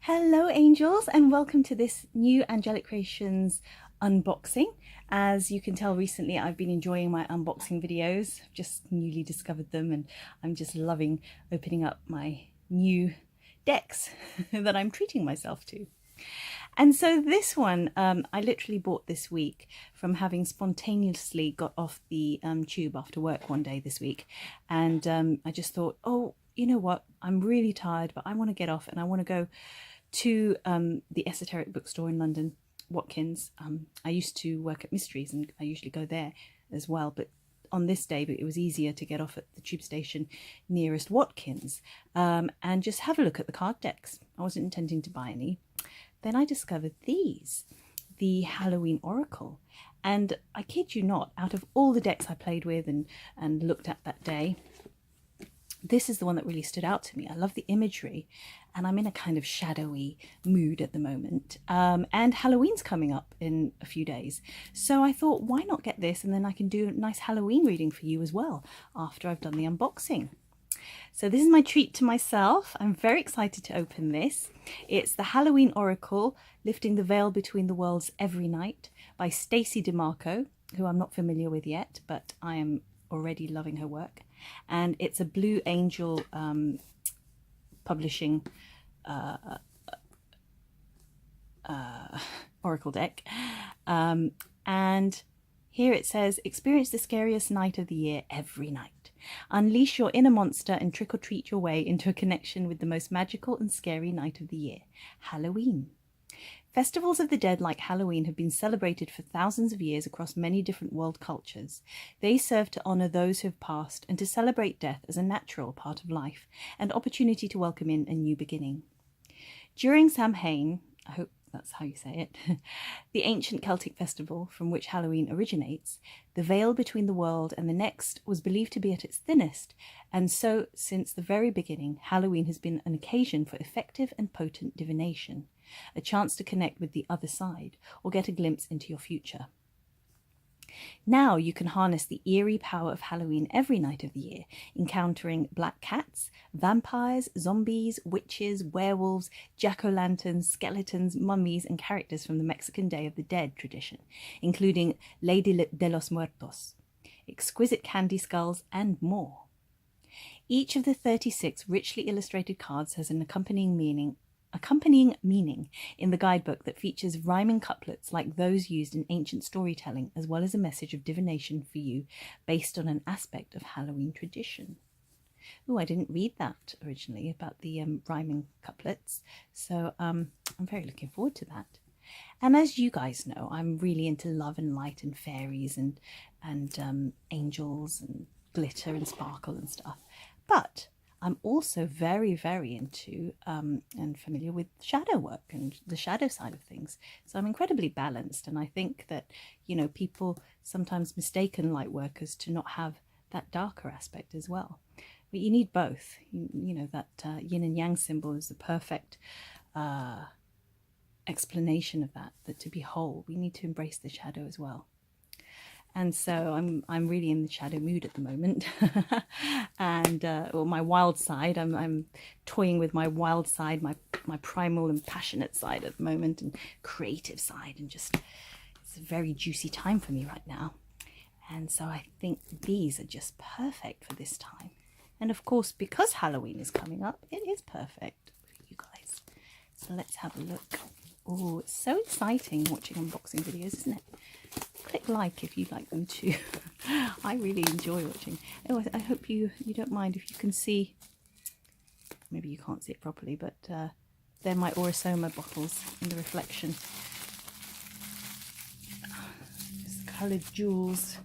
Hello angels, and welcome to this new Angelic Creations unboxing. As you can tell, recently I've been enjoying my unboxing videos. I've just newly discovered them and I'm just loving opening up my new decks that I'm treating myself to. And so this one I literally bought this week from having spontaneously got off the tube after work one day this week, and I just thought, oh, you know what, I'm really tired, but I want to get off and I want to go to the esoteric bookstore in London, Watkins. I used to work at Mysteries and I usually go there as well, but on this day it was easier to get off at the tube station nearest Watkins and just have a look at the card decks. I wasn't intending to buy any. Then I discovered these, the Halloween Oracle, and I kid you not, out of all the decks I played with and looked at that day, this is the one that really stood out to me. I love the imagery and I'm in a kind of shadowy mood at the moment. And Halloween's coming up in a few days. So I thought, why not get this, and then I can do a nice Halloween reading for you as well after I've done the unboxing. So this is my treat to myself. I'm very excited to open this. It's the Halloween Oracle, Lifting the Veil Between the Worlds Every Night by Stacey Demarco, who I'm not familiar with yet, but I am already loving her work. And it's a Blue Angel publishing oracle deck. And here it says, experience the scariest night of the year every night. Unleash your inner monster and trick-or-treat your way into a connection with the most magical and scary night of the year, Halloween. Festivals of the dead like Halloween have been celebrated for thousands of years across many different world cultures. They serve to honour those who have passed and to celebrate death as a natural part of life, and opportunity to welcome in a new beginning. During Samhain, I hope that's how you say it, the ancient Celtic festival from which Halloween originates, the veil between the world and the next was believed to be at its thinnest, and so since the very beginning, Halloween has been an occasion for effective and potent divination, a chance to connect with the other side or get a glimpse into your future. Now you can harness the eerie power of Halloween every night of the year, encountering black cats, vampires, zombies, witches, werewolves, jack-o'-lanterns, skeletons, mummies, and characters from the Mexican Day of the Dead tradition, including Lady de los Muertos, exquisite candy skulls, and more. Each of the 36 richly illustrated cards has an accompanying meaning in the guidebook that features rhyming couplets like those used in ancient storytelling, as well as a message of divination for you based on an aspect of Halloween tradition. Oh, I didn't read that originally about the rhyming couplets, so I'm very looking forward to that. And as you guys know, I'm really into love and light and fairies and angels and glitter and sparkle and stuff, but I'm also very, very into and familiar with shadow work and the shadow side of things. So I'm incredibly balanced, and I think that, you know, people sometimes mistaken light workers to not have that darker aspect as well. But you need both. You know, that yin and yang symbol is the perfect explanation of that, that to be whole, we need to embrace the shadow as well. And so I'm really in the shadow mood at the moment, and or my wild side. I'm toying with my wild side, my primal and passionate side at the moment, and creative side, and just it's a very juicy time for me right now. And so I think these are just perfect for this time. And of course, because Halloween is coming up, it is perfect for you guys. So let's have a look. Oh, it's so exciting watching unboxing videos, isn't it? Click like if you'd like them too. I really enjoy watching. Oh, I hope you don't mind if you can see, maybe you can't see it properly, but they're my Orosoma bottles in the reflection. Just coloured jewels,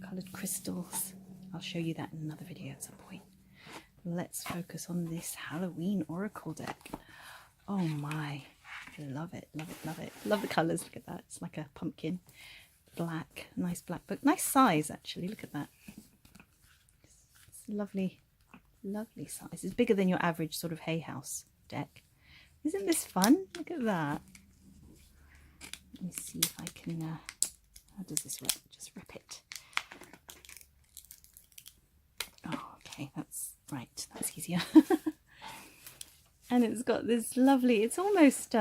coloured crystals. I'll show you that in another video at some point. Let's focus on this Halloween Oracle deck. Oh my, love it, love it, love it. Love the colours, look at that. It's like a pumpkin. Black, nice black book, nice size actually, look at that. It's lovely, lovely size. It's bigger than your average sort of Hay House deck. Isn't this fun? Look at that. Let me see if I can, how does this work? Just rip it. Oh, okay, that's right, that's easier. And it's got this lovely, it's almost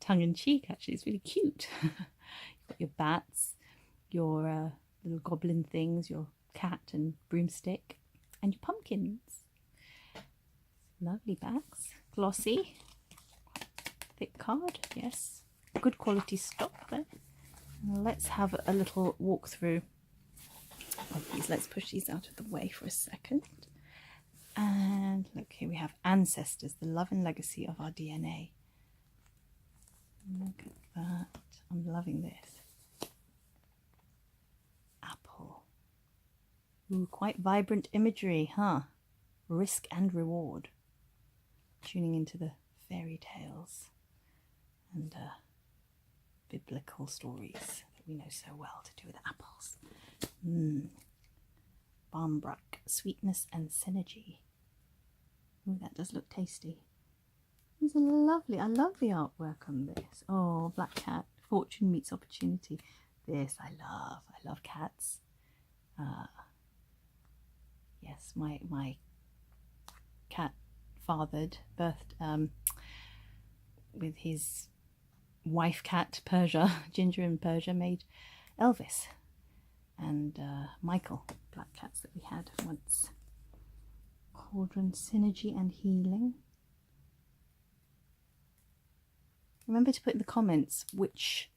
tongue-in-cheek actually, it's really cute. You've got your bats, your little goblin things, your cat and broomstick, and your pumpkins. Lovely backs, glossy, thick card, yes, good quality stock there. Now let's have a little walk through of these. Let's push these out of the way for a second. And look, here we have ancestors, the love and legacy of our DNA. Look at that. I'm loving this. Apple. Ooh, quite vibrant imagery, huh? Risk and reward. Tuning into the fairy tales and biblical stories that we know so well to do with apples. Barmbrack, sweetness and synergy. Ooh, that does look tasty. These are lovely. I love the artwork on this. Oh, black cat. Fortune meets opportunity. This I love. I love cats. Yes, my cat birthed with his wife cat Persia, Ginger and Persia, made Elvis and Michael, black cats that we had once. Cauldron, synergy and healing. Remember to put in the comments which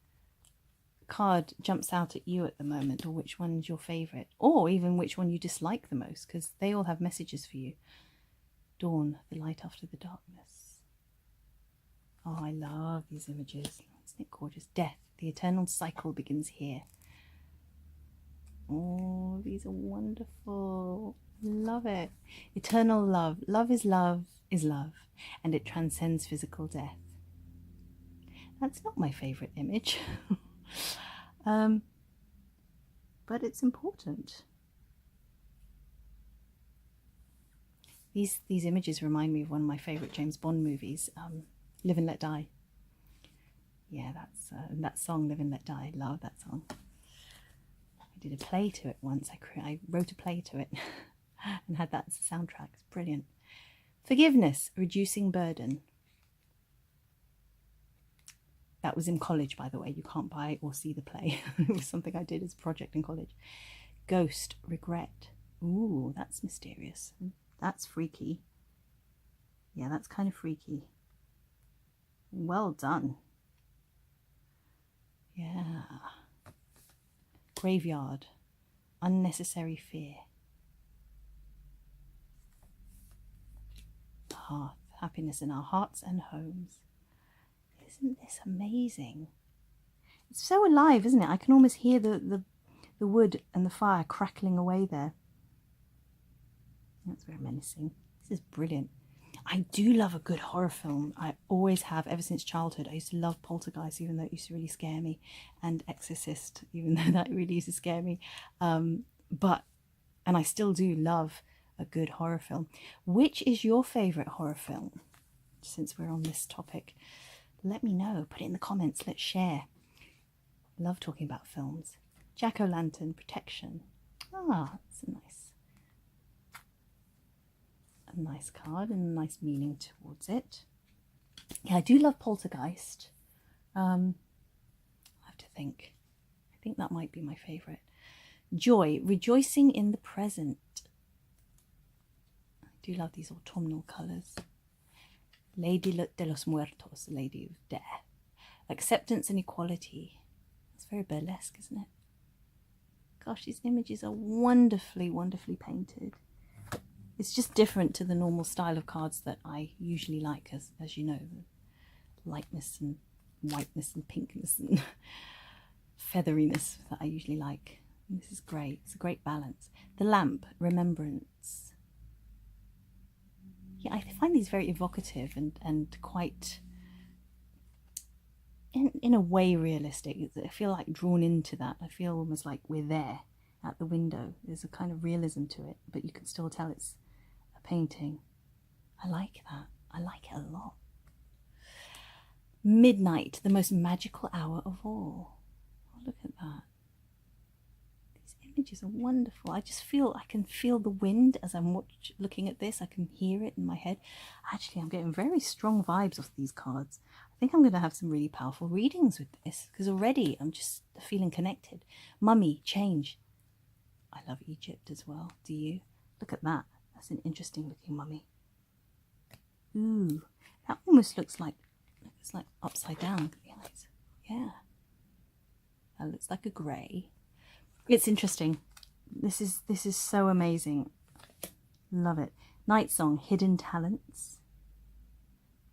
card jumps out at you at the moment, or which one's your favourite, or even which one you dislike the most, because they all have messages for you. Dawn, the light after the darkness. Oh, I love these images. Isn't it gorgeous? Death, the eternal cycle begins here. Oh, these are wonderful. Love it. Eternal love. Love is love is love, and it transcends physical death. That's not my favourite image, but it's important. These images remind me of one of my favourite James Bond movies, Live and Let Die. Yeah, that's that song, Live and Let Die. Love that song. I did a play to it once. I wrote a play to it and had that as a soundtrack. It's brilliant. Forgiveness, reducing burden. That was in college, by the way. You can't buy or see the play. It was something I did as a project in college. Ghost, regret. Ooh, that's mysterious. That's freaky. Yeah, that's kind of freaky. Well done. Yeah. Graveyard, unnecessary fear. Hearth, happiness in our hearts and homes. Isn't this amazing? It's so alive, isn't it? I can almost hear the wood and the fire crackling away there. That's very menacing. This is brilliant. I do love a good horror film. I always have, ever since childhood. I used to love Poltergeist, even though it used to really scare me, and Exorcist, even though that really used to scare me. And I still do love a good horror film. Which is your favourite horror film? Since we're on this topic, let me know. Put it in the comments. Let's share. Love talking about films. Jack-o'-lantern, protection. Ah, that's a nice card and a nice meaning towards it. Yeah, I do love Poltergeist. I have to think. I think that might be my favourite. Joy, rejoicing in the present. I do love these autumnal colours. Lady de los Muertos, Lady of Death. Acceptance and equality. It's very burlesque, isn't it? Gosh, these images are wonderfully, wonderfully painted. It's just different to the normal style of cards that I usually like, as you know, the lightness and whiteness and pinkness and featheriness that I usually like. And this is great. It's a great balance. The lamp, remembrance. Yeah, I find these very evocative and quite, in a way, realistic. I feel like drawn into that. I feel almost like we're there at the window. There's a kind of realism to it, but you can still tell it's a painting. I like that. I like it a lot. Midnight, the most magical hour of all. Oh, look at that. These images are wonderful. I just feel, I can feel the wind as I'm looking at this. I can hear it in my head. Actually, I'm getting very strong vibes off these cards. I think I'm going to have some really powerful readings with this, because already I'm just feeling connected. Mummy, change. I love Egypt as well. Do you? Look at that. That's an interesting looking mummy. Ooh, that almost looks like, it's like upside down. Yeah. That looks like a grey. It's interesting. This is so amazing. Love it. Night Song, Hidden Talents.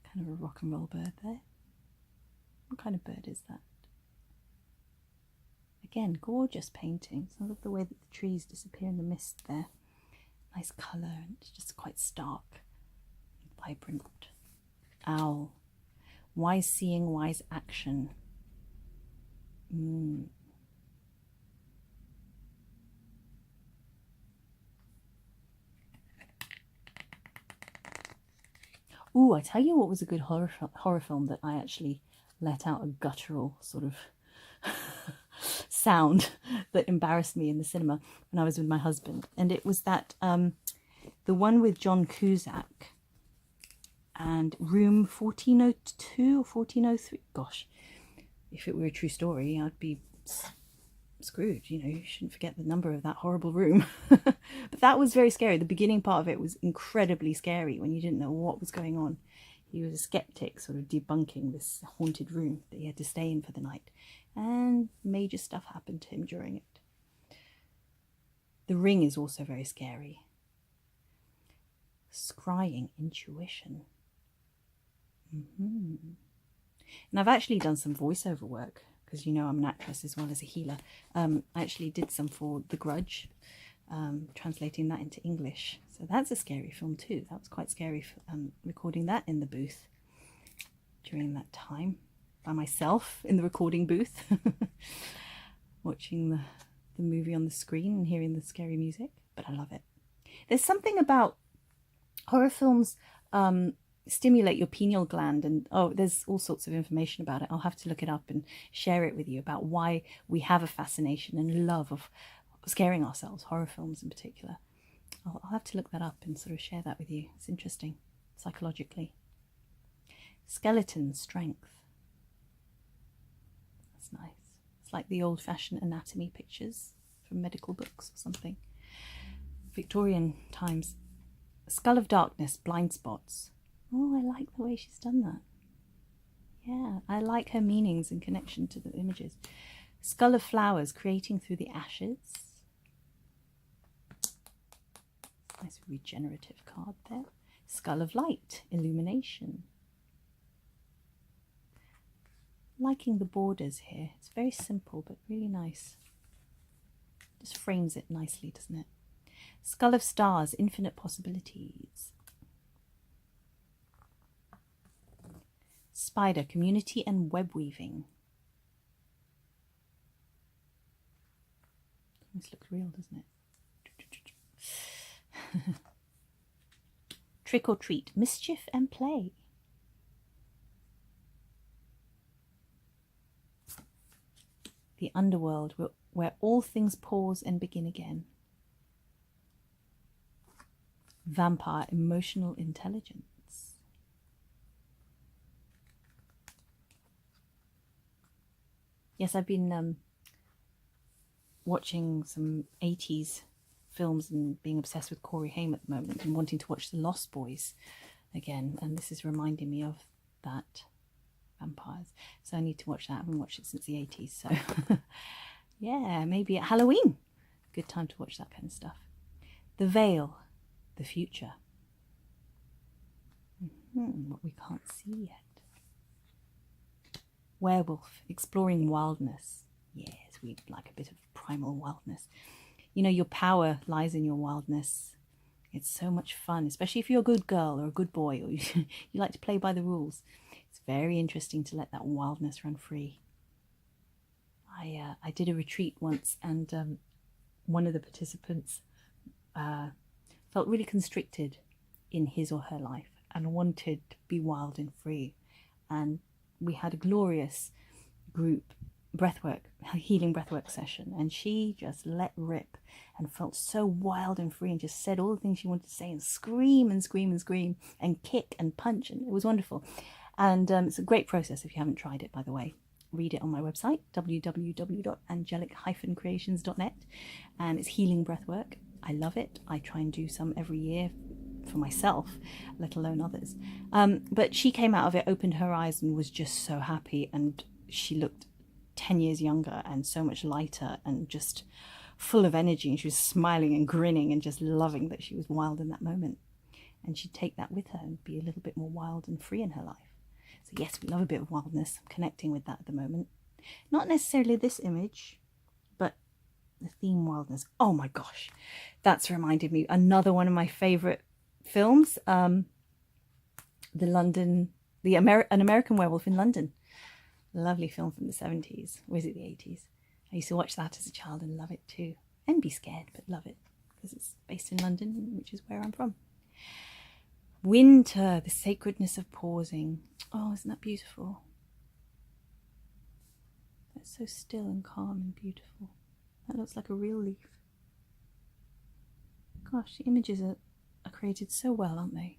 Kind of a rock and roll bird there. What kind of bird is that? Again, gorgeous paintings. I love the way that the trees disappear in the mist there. Nice colour, and it's just quite stark, vibrant. Owl. Wise seeing, wise action. Ooh, I tell you what was a good horror film that I actually let out a guttural sort of sound that embarrassed me in the cinema when I was with my husband. And it was that, the one with John Cusack and Room 1402 or 1403. Gosh, if it were a true story, I'd be screwed. You know, you shouldn't forget the number of that horrible room. But that was very scary. The beginning part of it was incredibly scary when you didn't know what was going on. He was a skeptic, sort of debunking this haunted room that he had to stay in for the night. And major stuff happened to him during it. The Ring is also very scary. Scrying, intuition. And I've actually done some voiceover work, because you know I'm an actress as well as a healer. I actually did some for The Grudge, translating that into English. So that's a scary film too. That was quite scary, recording that in the booth during that time by myself in the recording booth, watching the movie on the screen and hearing the scary music. But I love it. There's something about horror films stimulate your pineal gland, and there's all sorts of information about it. I'll have to look it up and share it with you about why we have a fascination and love of scaring ourselves, horror films in particular. I'll have to look that up and sort of share that with you. It's interesting, psychologically. Skeleton, strength. That's nice. It's like the old-fashioned anatomy pictures from medical books or something. Victorian times. Skull of darkness, blind spots. Oh, I like the way she's done that. Yeah, I like her meanings in connection to the images. Skull of flowers, creating through the ashes. Nice regenerative card there. Skull of light, illumination. Liking the borders here. It's very simple but really nice. Just frames it nicely, doesn't it? Skull of stars, infinite possibilities. Spider, community and web weaving. This looks real, doesn't it? Trick or treat, mischief and play. The underworld, where all things pause and begin again. Vampire, emotional intelligence. Yes, I've been watching some 80s films and being obsessed with Corey Haim at the moment and wanting to watch The Lost Boys again, and this is reminding me of that, vampires. So I need to watch that. I haven't watched it since the 80s, so yeah, maybe at Halloween. Good time to watch that kind of stuff. The Veil, the future. What we can't see yet. Werewolf, exploring wildness. Yes, we like a bit of primal wildness. You know, your power lies in your wildness. It's so much fun, especially if you're a good girl or a good boy, or you like to play by the rules. It's very interesting to let that wildness run free. I did a retreat once, and one of the participants felt really constricted in his or her life and wanted to be wild and free. And we had a glorious group breathwork, healing breathwork session, and she just let rip and felt so wild and free and just said all the things she wanted to say and scream and scream and scream and kick and punch, and it was wonderful. And it's a great process if you haven't tried it, by the way. Read it on my website, www.angelic-creations.net, and it's healing breathwork. I love it. I try and do some every year for myself, let alone others. But she came out of it, opened her eyes, and was just so happy, and she looked 10 years younger and so much lighter and just full of energy, and she was smiling and grinning and just loving that she was wild in that moment. And she'd take that with her and be a little bit more wild and free in her life. So yes, we love a bit of wildness. I'm connecting with that at the moment. Not necessarily this image, but the theme wildness. Oh my gosh, that's reminded me. Another one of my favourite films, An American Werewolf in London. Lovely film from the 70s. Or is it the 80s? I used to watch that as a child and love it too. And be scared, but love it. Because it's based in London, which is where I'm from. Winter, the sacredness of pausing. Oh, isn't that beautiful? That's so still and calm and beautiful. That looks like a real leaf. Gosh, the images are created so well, aren't they?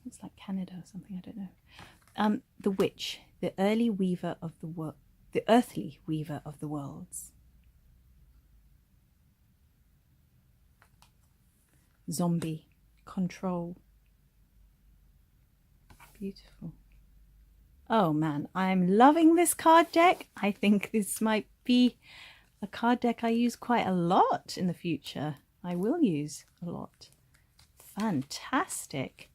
It's like Canada or something, I don't know. The witch, the earthly weaver of the worlds. Zombie, control. Beautiful. Oh man, I'm loving this card deck. I think this might be a card deck I use quite a lot in the future. I will use a lot. Fantastic.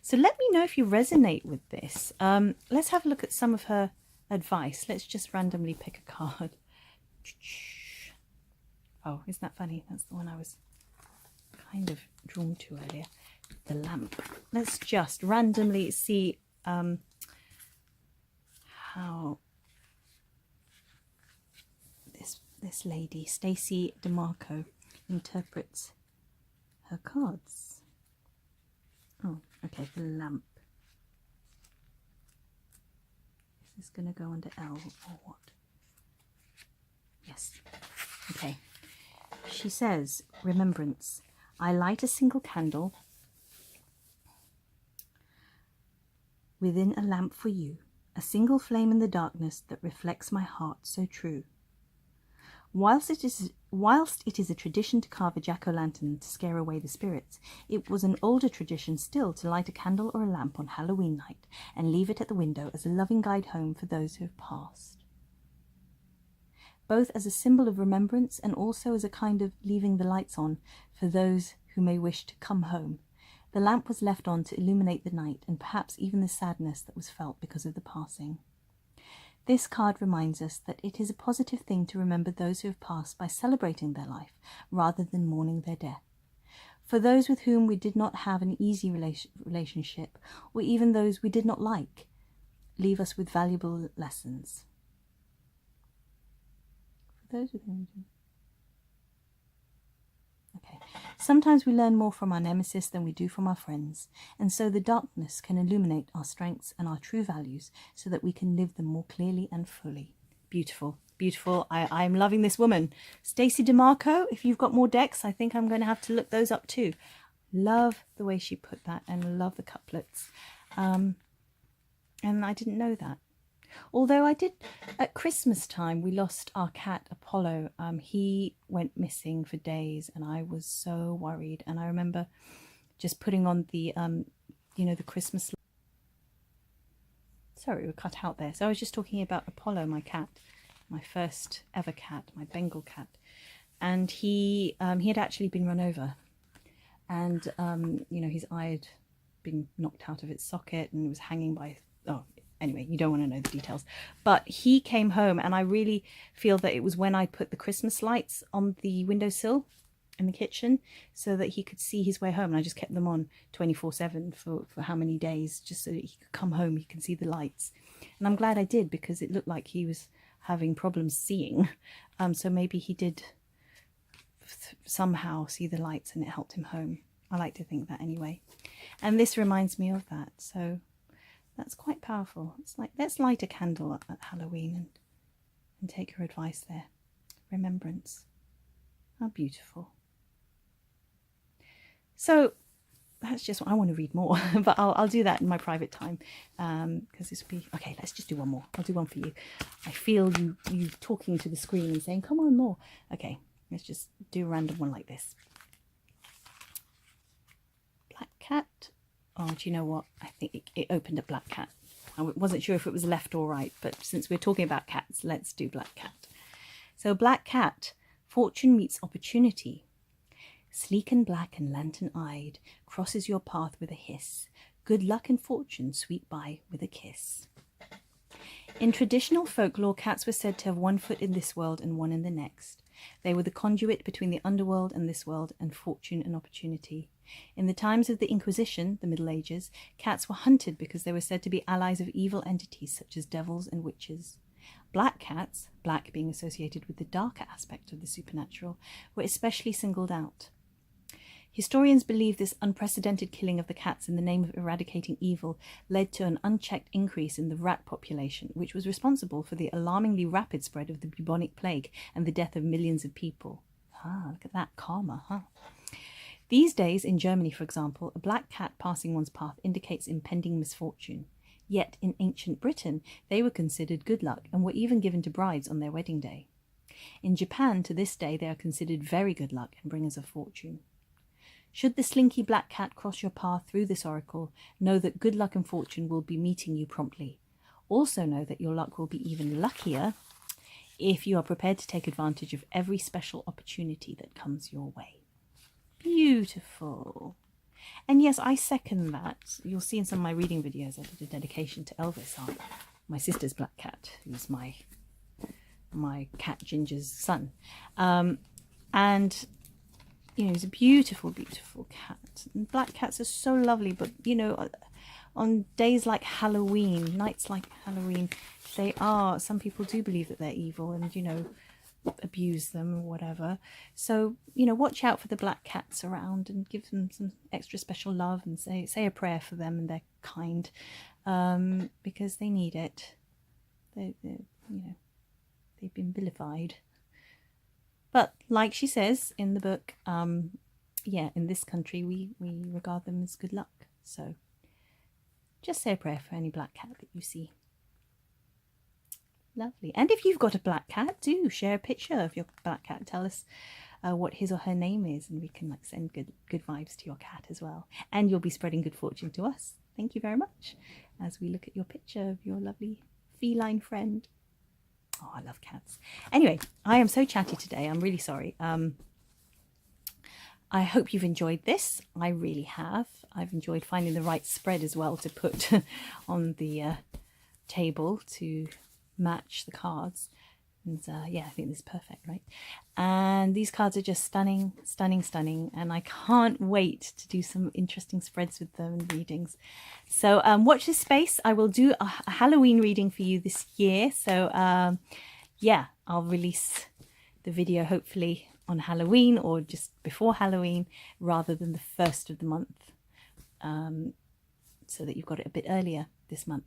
So let me know if you resonate with this. Let's have a look at some of her advice. Let's just randomly pick a card. Oh, isn't that funny? That's the one I was kind of drawn to earlier. The lamp. Let's just randomly see how this lady, Stacey Demarco, interprets her cards. Oh, okay, the lamp. Is this going to go under L or what? Yes. Okay. She says, remembrance. I light a single candle within a lamp for you, a single flame in the darkness that reflects my heart so true. Whilst it is a tradition to carve a jack-o'-lantern to scare away the spirits, it was an older tradition still to light a candle or a lamp on Halloween night and leave it at the window as a loving guide home for those who have passed. Both as a symbol of remembrance and also as a kind of leaving the lights on for those who may wish to come home. The lamp was left on to illuminate the night and perhaps even the sadness that was felt because of the passing. This card reminds us that it is a positive thing to remember those who have passed by celebrating their life rather than mourning their death. For those with whom we did not have an easy relationship, or even those we did not like, leave us with valuable lessons. For those with whom we did... Okay. Sometimes we learn more from our nemesis than we do from our friends, and so the darkness can illuminate our strengths and our true values so that we can live them more clearly and fully. Beautiful, beautiful. I'm loving this woman. Stacey Demarco, if you've got more decks, I think I'm going to have to look those up too. Love the way she put that and love the couplets. And I didn't know that. Although I did, at Christmas time, we lost our cat, Apollo. He went missing for days and I was so worried. And I remember just putting on the, the Christmas... Sorry, we're cut out there. So I was just talking about Apollo, my cat, my first ever cat, my Bengal cat. And he had actually been run over. And, his eye had been knocked out of its socket and was hanging by... Oh, anyway, you don't want to know the details. But he came home, and I really feel that it was when I put the Christmas lights on the windowsill in the kitchen so that he could see his way home. And I just kept them on 24/7 for how many days, just so that he could come home, he could see the lights. And I'm glad I did, because it looked like he was having problems seeing. So maybe he did somehow see the lights and it helped him home. I like to think that anyway. And this reminds me of that. So That's quite powerful. It's like, let's light a candle at Halloween and take her advice there. Remembrance. How beautiful. So that's just what I want to read more, but I'll do that in my private time, because this will be okay. Let's just do one more. I'll do one for you. I feel you talking to the screen and saying, come on, more. Okay, let's just do a random one like this. Black cat. Oh, do you know what? I think it opened a black cat. I wasn't sure if it was left or right, but since we're talking about cats, let's do black cat. So black cat, fortune meets opportunity. Sleek and black and lantern-eyed, crosses your path with a hiss. Good luck and fortune sweep by with a kiss. In traditional folklore, cats were said to have one foot in this world and one in the next. They were the conduit between the underworld and this world, and fortune and opportunity. In the times of the Inquisition, the Middle Ages, cats were hunted because they were said to be allies of evil entities such as devils and witches. Black cats, black being associated with the darker aspect of the supernatural, were especially singled out. Historians believe this unprecedented killing of the cats in the name of eradicating evil led to an unchecked increase in the rat population, which was responsible for the alarmingly rapid spread of the bubonic plague and the death of millions of people. Ah, look at that karma, huh? These days, in Germany, for example, a black cat passing one's path indicates impending misfortune. Yet, in ancient Britain, they were considered good luck and were even given to brides on their wedding day. In Japan, to this day, they are considered very good luck and bringers of fortune. Should the slinky black cat cross your path through this oracle, know that good luck and fortune will be meeting you promptly. Also know that your luck will be even luckier if you are prepared to take advantage of every special opportunity that comes your way. Beautiful. And yes, I second that. You'll see in some of my reading videos I did a dedication to Elvis, my sister's black cat, who's my cat Ginger's son. And you know, he's a beautiful, beautiful cat. And black cats are so lovely, but you know, on days like Halloween, nights like Halloween, some people do believe that they're evil and, you know, abuse them or whatever. So, you know, watch out for the black cats around and give them some extra special love and say a prayer for them and their kind, because they need it. They're, you know, they've been vilified. But like she says in the book, yeah, in this country, we regard them as good luck. So just say a prayer for any black cat that you see. Lovely. And if you've got a black cat, do share a picture of your black cat. Tell us what his or her name is, and we can like send good vibes to your cat as well. And you'll be spreading good fortune to us. Thank you very much as we look at your picture of your lovely feline friend. Oh, I love cats. Anyway, I am so chatty today. I'm really sorry. I hope you've enjoyed this. I really have. I've enjoyed finding the right spread as well to put on the table to match the cards. And yeah, I think this is perfect, right? And these cards are just stunning, stunning, stunning. And I can't wait to do some interesting spreads with them and readings. So watch this space. I will do a Halloween reading for you this year. So yeah, I'll release the video hopefully on Halloween or just before Halloween rather than the first of the month, so that you've got it a bit earlier this month.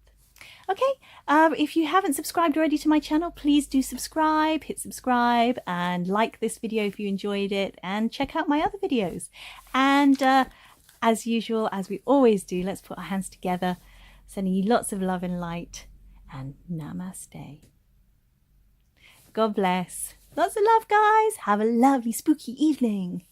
Okay, if you haven't subscribed already to my channel, please do subscribe, hit subscribe and like this video if you enjoyed it, and check out my other videos. And as usual, as we always do, let's put our hands together, sending you lots of love and light, and namaste. God bless. Lots of love, guys. Have a lovely spooky evening.